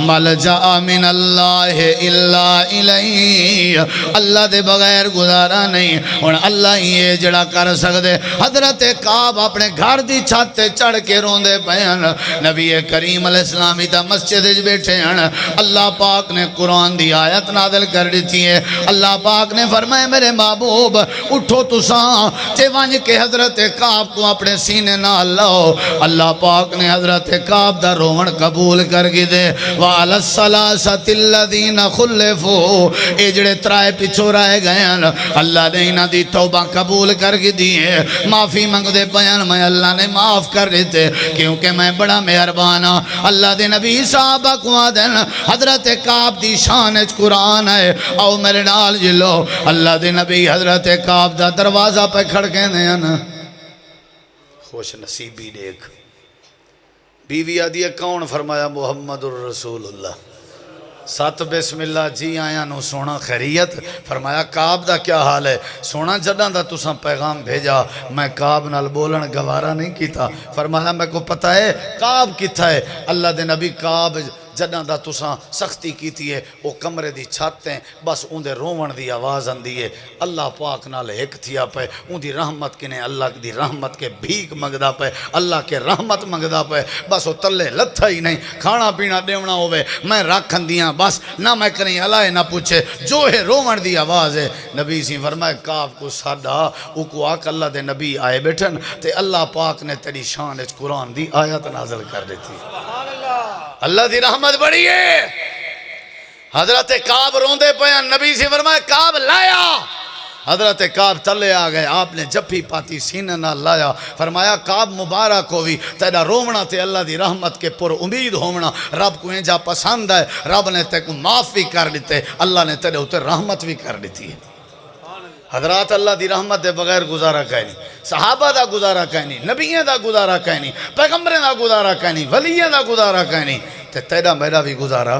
ملجا من اللہ الا الیہ اللہ دے بغیر گزارا نہیں اور اللہ یہ جڑا کر سکتے حضرت کعب اپنے گھر دی چھت چڑھ کے روندے پہن نبی کریم علیہ السلامی دا مسجد بیٹھے ہیں اللہ پاک نے قرآن دی آیت نازل کر دیتی ہے اللہ پاک نے فرمائے میرے محبوب اٹھو تساں تے ونج کے حضرت کعب کو اپنے سینے نہ لاؤ اللہ پاک نے حضرت کعب دا رومن قبول کر گی دے وَعَلَى الثَّلَاثَةِ الَّذِينَ خُلِّفُوا اے جڑے ترائے پچھو رہ گئے ہیں اللہ نے انہاں دی توبہ قبول کر کے دیئے معافی منگ دے بیان میں اللہ نے معاف کر دیتے کیونکہ میں بڑا مہربان ہاں اللہ دے نبی صحابہ کو آدن حضرت کعب دی شان اچ قرآن ہے او میرے نال جلو اللہ دے نبی حضرت کعب دا دروازہ پہ کھڑکے دیں نا خوش نصیبی دیکھ بیوی آدھی ہے کون فرمایا محمد الرسول اللہ سات بسم اللہ جی آیا نو سونا خیریت فرمایا کعب دا کیا حال ہے سونا جدہ دا تساں پیغام بھیجا میں کعب نال بولن گوارا نہیں کیتا فرمایا میں کو پتا ہے کعب کتا ہے اللہ دے نبی کعب جدہ دا تساں سختی کیتی ہے وہ کمرے دی چھاتیں بس ان دے رومن دی آواز اندی ہے اللہ پاک نال ایک تھیا پہ ان دی رحمت کنے اللہ دی رحمت کے بھیک مگدہ پہ اللہ کے رحمت مگدہ پہ بس وہ تلے لتھا ہی نہیں کھانا پینا دیونا ہوئے میں رکھن دیاں بس نہ میں کریں علائے نہ پوچھے جو ہے رومن دی آواز ہے نبی سی فرمائے کعب کو ساڑھا او کو آک اللہ دے نبی آئے بیٹھن تے اللہ پاک نے تیری شان اچ قرآن دی آیت نازل کر دیتی اللہ دی رحمت بڑی ہے حضرت کعب روندے پہ نبی سے فرمائے کعب لایا حضرت کعب تلے آ گئے آپ نے جپی پاتی سینہ نہ لایا فرمایا کعب مبارک ہوئی تیرا رومنا تے اللہ دی رحمت کے پر امید ہومنا رب کو انجا پسند ہے رب نے تے کو معاف بھی کر دیتے اللہ نے تیرے ہوتے رحمت بھی کر دیتی ہے حضرات اللہ دی رحمت دے بغیر گزارا کہنی صحابہ دا گزارا کہنی نبیوں دا گزارا کہنی پیغمبریں دا گزارا کہنی ولیوں دا گزارا کہنی تے تیرا میرا بھی گزارا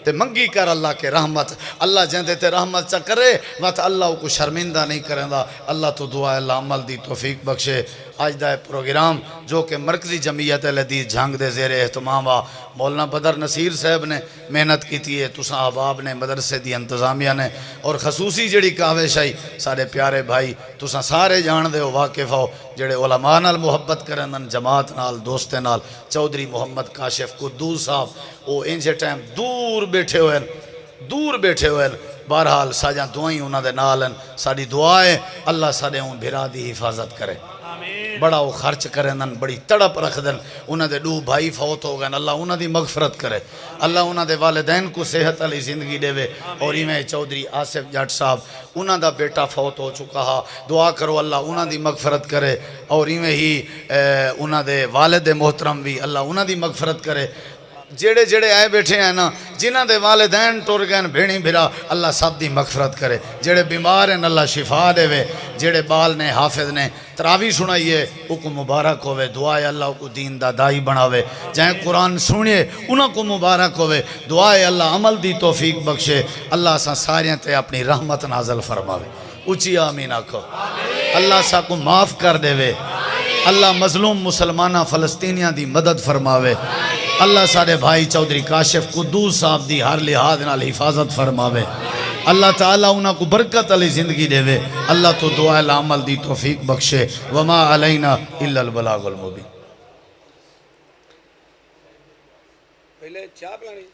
تے منگی کر اللہ کے رحمت اللہ جہندے تے رحمت چا کرے وقت اللہ کو شرمندہ نہیں کریں دا اللہ تو دعا اللہ عمل دی توفیق بخشے آج دا پروگرام جو کہ مرکزی جمعیت الحدیث جھانگ دے زیر اہتمام مولانا بدر نصیر صاحب نے محنت کی تھی ہے تساں احباب نے مدرسے دی انتظامیہ نے اور خصوصی جڑی کاوش آئی سارے پیارے بھائی تساں سارے جان دے ہو واقف ہو جڑے علماء نال محبت کرن جماعت نال دوستے نال چودھری محمد کاشف قدوس صاحب وہ انجے ٹائم دور بیٹھے ہوئے بہرحال ساجاں دعائیں انہاں دے نالن ساری دعائیں اللہ سارے ان بھرا دی حفاظت کرے بڑا وہ خرچ کریں بڑی تڑپ رکھ دن انہاں دے دو بھائی فوت ہو گئے اللہ انہاں دی مغفرت کرے اللہ انہاں دے والدین کو صحت علی زندگی دے وے اور ایمیں چودھری آصف جٹ صاحب انہاں دا بیٹا فوت ہو چکا ہا دعا کرو اللہ انہاں دی مغفرت کرے اور ایمیں ہی انہاں دے والد محترم بھی اللہ انہاں دی مغفرت کرے جڑے جڑے آئے بیٹھے ہیں نا جنہاں دے والدین ٹور گئے بھیڑی بھرا اللہ سب دی مغفرت کرے جڑے بیمار ہیں اللہ شفا دے وے جڑے بال نے حافظ نے تراوی سنائیے او کو مبارک ہوئے دعائے اللہ کو دین دا دائی بناوے جہاں قرآن سنیے انہاں کو مبارک ہوئے دعائے اللہ عمل دی توفیق بخشے اللہ سا ساریاں تے اپنی رحمت نازل فرماوے اچھی آمین آکھو اللہ سا کو معاف کر دے وے اللہ مظلوم مسلمانہ فلسطینیاں دی مدد فرماوے اللہ سارے بھائی چودھری کاشف قدوس صاحب دی ہر لحاظ نال حفاظت فرماوے اللہ تعالیٰ انہاں کو برکت علی زندگی دے وے اللہ تو دعا العمل دی توفیق بخشے وما علینا الا البلاغ المبین پہلے چاہ پلانی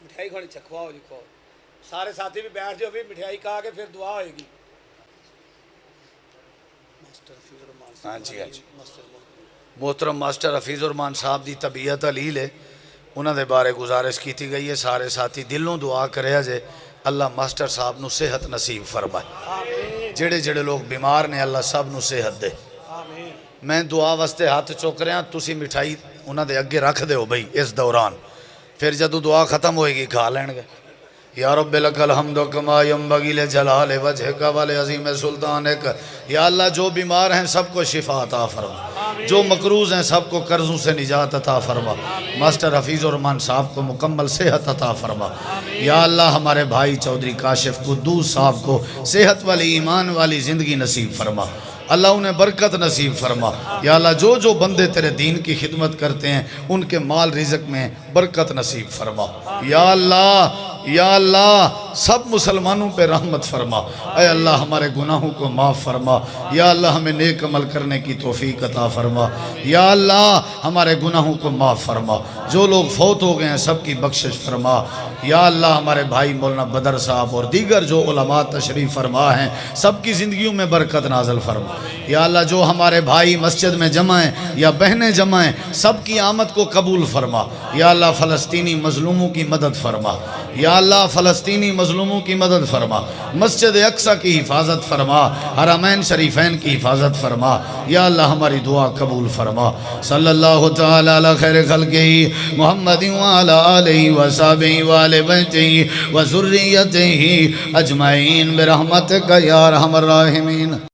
مٹھائی کھانی چکھواؤ جی کھو سارے ساتھی بھی بیٹھ جو بھی مٹھائی کھا کے پھر دعا ہوئے گی ہاں جی محترم ماسٹر حفیظ الرحمان صاحب دی طبیعت علیل ہے انہوں نے بارے گزارش کی تھی گئی ہے سارے ساتھی دلوں دعا کرے جے اللہ ماسٹر صاحب نو صحت نصیب فرمائے جڑے جڑے لوگ بیمار نے اللہ سب نو صحت دے میں دعا واسطے ہاتھ چوک رہا تسی مٹھائی انہوں نے اگے رکھ دے ہو بھئی اس دوران پھر جدو دعا ختم ہوئے گی کھا لین گے یا رب لک الحمد کما ینبغی لجلال وجہک ولعظیم سلطانک یا اللہ جو بیمار ہیں سب کو شفا عطا فرما جو مقروض ہیں سب کو قرضوں سے نجات عطا فرما ماسٹر حفیظ الرحمان صاحب کو مکمل صحت عطا فرما یا اللہ ہمارے بھائی چودھری کاشف قدوس صاحب کو صحت والی ایمان والی زندگی نصیب فرما اللہ انہیں برکت نصیب فرما یا اللہ جو جو بندے تیرے دین کی خدمت کرتے ہیں ان کے مال رزق میں برکت نصیب فرما یا اللہ سب مسلمانوں پہ رحمت فرما، اے اللہ ہمارے گناہوں کو معاف فرما، یا اللہ ہمیں نیک عمل کرنے کی توفیق عطا فرما، یا اللہ ہمارے گناہوں کو معاف فرما، جو لوگ فوت ہو گئے ہیں سب کی بخشش فرما، یا اللہ ہمارے بھائی مولانا بدر صاحب اور دیگر جو علماء تشریف فرما ہیں سب کی زندگیوں میں برکت نازل فرما، یا اللہ جو ہمارے بھائی مسجد میں جمع ہیں یا بہنیں جمع ہیں سب کی آمد کو قبول فرما، یا اللہ فلسطینی مظلوموں کی مدد فرما، یا اللہ فلسطینی مظلوموں کی مدد فرما، مسجد اقصی کی حفاظت فرما، حرمین شریفین کی حفاظت فرما، یا اللہ ہماری دعا قبول فرما، صلی اللہ تعالی علی خیر خلقہ محمد وعلی آلہ وصحبہ وآل بیتہ وذریتہ اجمعین برحمتک یا ارحم الراحمین۔